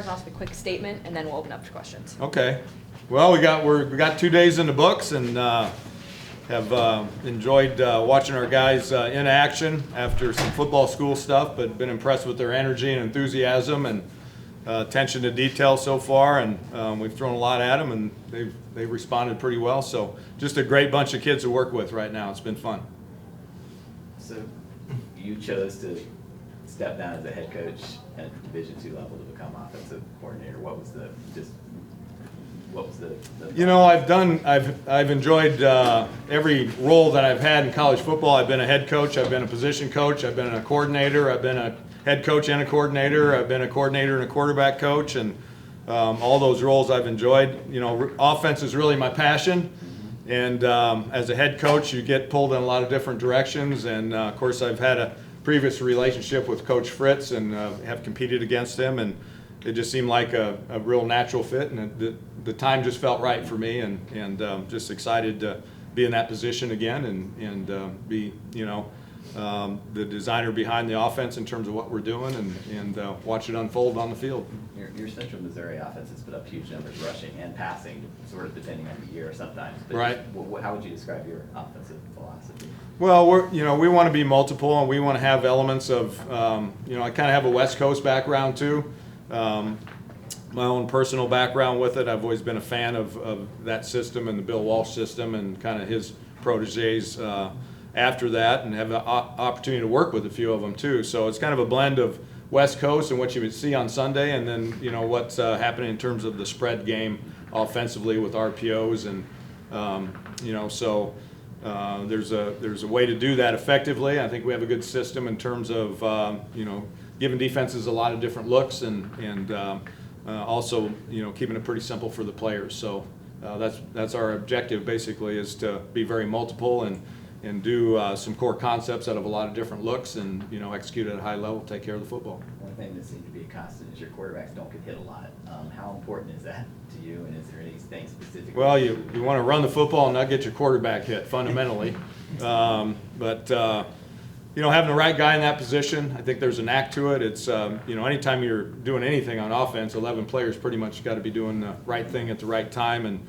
start off with a quick statement, and then we'll open up to questions. Okay. Well, we got 2 days in the books, and have enjoyed watching our guys in action after some football school stuff, but been impressed with their energy and enthusiasm and attention to detail so far, and we've thrown a lot at them, and they've responded pretty well. So just a great bunch of kids to work with right now. It's been fun. So you chose to step down as a head coach at Division II level to become offensive coordinator. What was the You know, I've enjoyed every role that I've had in college football. I've been a head coach, I've been a position coach, I've been a coordinator, I've been a head coach and a coordinator, I've been a coordinator and a quarterback coach, and all those roles I've enjoyed. You know, offense is really my passion, and as a head coach, you get pulled in a lot of different directions, and of course I've had a previous relationship with Coach Fritz and have competed against him, and it just seemed like a real natural fit, and the time just felt right for me, and just excited to be in that position again and be, you know, the designer behind the offense in terms of what we're doing, and watch it unfold on the field. Your Central Missouri offense has put up huge numbers rushing and passing, sort of depending on the year sometimes. But right. How would you describe your offensive philosophy? Well, we want to be multiple, and we want to have elements of, you know, I kind of have a West Coast background too. My own personal background with it. I've always been a fan of that system and the Bill Walsh system and kind of his proteges after that, and have the opportunity to work with a few of them too. So it's kind of a blend of West Coast and what you would see on Sunday, and then, you know, what's happening in terms of the spread game offensively with RPOs, and you know, so there's a way to do that effectively. I think we have a good system in terms of you know, giving defenses a lot of different looks, and also, you know, keeping it pretty simple for the players. So that's our objective basically, is to be very multiple and do some core concepts out of a lot of different looks, and, you know, execute at a high level, take care of the football. One thing that seems to be a constant is your quarterbacks don't get hit a lot. How important is that to you, and is there anything specific? Well, you want to run the football and not get your quarterback hit fundamentally, but you know, having the right guy in that position, I think there's a knack to it. It's you know, anytime you're doing anything on offense, 11 players pretty much got to be doing the right thing at the right time, and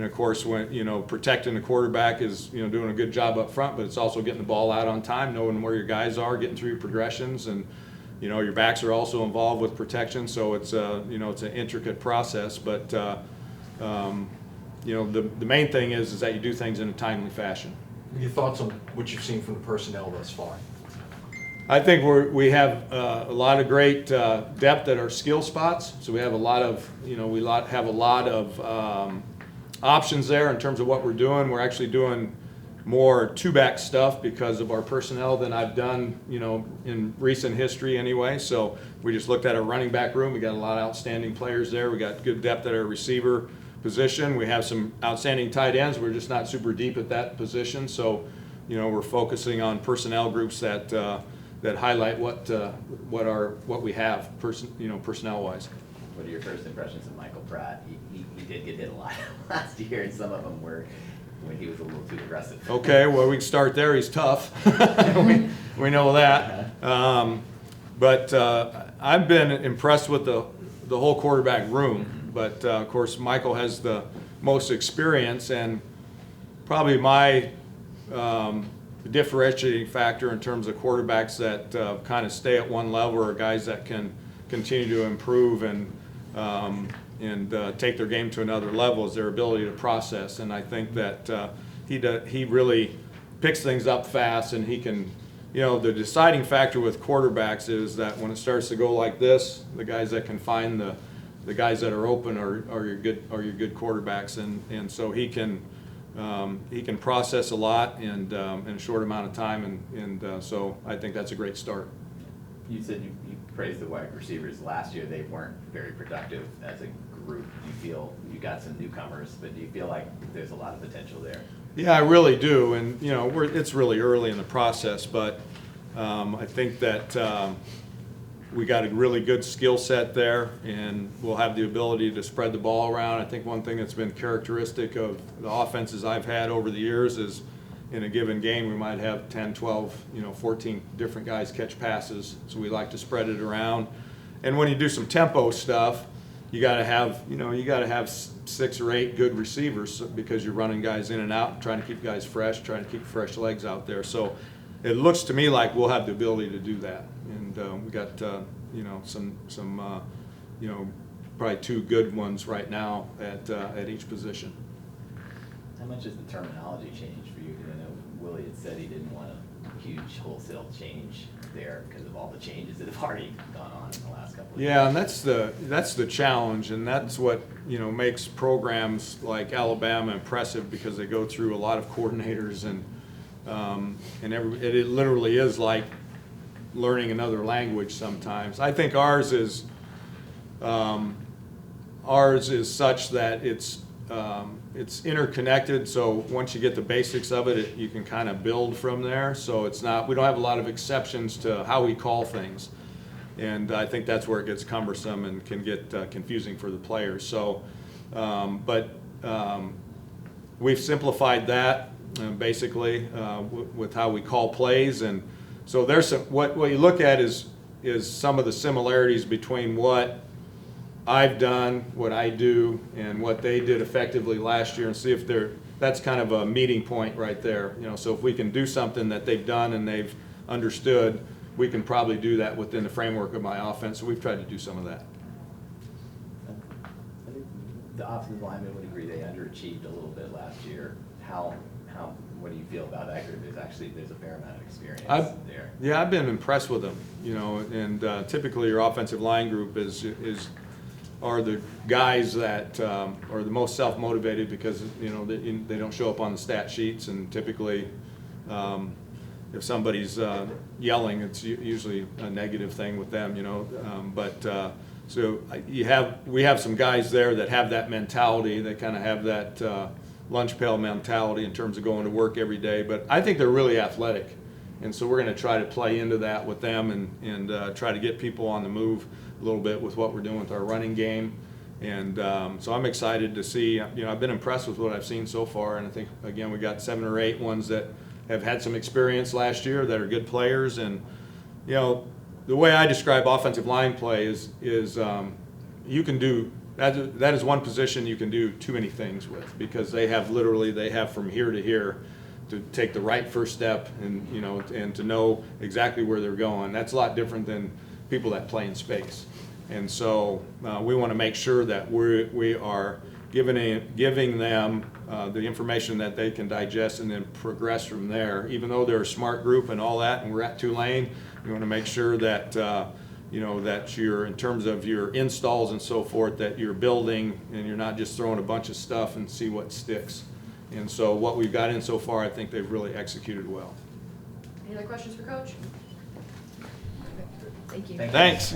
of course, when, you know, protecting the quarterback is, you know, doing a good job up front, but it's also getting the ball out on time, knowing where your guys are, getting through your progressions, and, you know, your backs are also involved with protection. So it's you know, it's an intricate process, but you know, the main thing is that you do things in a timely fashion. Your thoughts on what you've seen from the personnel thus far? I think we have a lot of great depth at our skill spots. So we have a lot of, you know, we have a lot of options there in terms of what we're doing. We're actually doing more two-back stuff because of our personnel than I've done, you know, in recent history anyway. So we just looked at our running back room. We got a lot of outstanding players there. We got good depth at our receiver position. We have some outstanding tight ends. We're just not super deep at that position. So, you know, we're focusing on personnel groups that highlight what we have, you know, personnel-wise. What are your first impressions of Michael Pratt? He did get hit a lot last year, and some of them were when he was a little too aggressive. Okay, well, we can start there. He's tough. we know that. But I've been impressed with the whole quarterback room. But, of course, Michael has the most experience, and probably my differentiating factor in terms of quarterbacks that kind of stay at one level are guys that can continue to improve and take their game to another level, is their ability to process. And I think that he really picks things up fast, and he can, you know, the deciding factor with quarterbacks is that when it starts to go like this, the guys that can find the guys that are open are your good quarterbacks, and so he can process a lot and in a short amount of time, and so I think that's a great start. You said you praised the wide receivers last year. They weren't very productive as a group. Do you feel you got some newcomers, but do you feel like there's a lot of potential there? Yeah, I really do, and, you know, it's really early in the process, but I think that we got a really good skill set there, and we'll have the ability to spread the ball around. I think one thing that's been characteristic of the offenses I've had over the years is in a given game we might have 10, 12, 14 different guys catch passes, so we like to spread it around. And when you do some tempo stuff, you gotta have, you gotta have 6 or 8 good receivers because you're running guys in and out, trying to keep guys fresh, trying to keep fresh legs out there. So it looks to me like we'll have the ability to do that. And we got, probably 2 good ones right now at each position. How much has the terminology changed for you? Because I know Willie had said he didn't want a huge wholesale change there because of all the changes that have already gone on in the last couple of years. Yeah, and that's the challenge, and that's what makes programs like Alabama impressive because they go through a lot of coordinators and it literally is like learning another language sometimes. I think ours is such that it's interconnected, so once you get the basics of it, you can kind of build from there. So we don't have a lot of exceptions to how we call things. And I think that's where it gets cumbersome and can get confusing for the players. So, we've simplified that basically with how we call plays. And so there's what you look at is some of the similarities between what I've done, what I do, and what they did effectively last year, and see if that's kind of a meeting point right there. So if we can do something that they've done and they've understood, we can probably do that within the framework of my offense. So we've tried to do some of that. I think the offensive linemen would agree they underachieved a little bit last year. What do you feel about that group? There's a fair amount of experience there. Yeah, I've been impressed with them. And typically your offensive line group are the guys that are the most self-motivated because they don't show up on the stat sheets, and typically if somebody's yelling, it's usually a negative thing with them. So we have some guys there that have that mentality. They kind of have that lunch pail mentality in terms of going to work every day. But I think they're really athletic, and so we're going to try to play into that with them and try to get people on the move a little bit with what we're doing with our running game. And so I'm excited to see. I've been impressed with what I've seen so far, and I think again we got 7 or 8 ones that have had some experience last year that are good players. And the way I describe offensive line play is you can do that is one position you can do too many things with, because they have from here to here to take the right first step and to know exactly where they're going. That's a lot different than people that play in space. And so we want to make sure that we are giving them the information that they can digest and then progress from there. Even though they're a smart group and all that, and we're at Tulane, we want to make sure that that you're, in terms of your installs and so forth, that you're building and you're not just throwing a bunch of stuff and see what sticks. And so what we've got in so far, I think they've really executed well. Any other questions for Coach? Thank you. Thanks.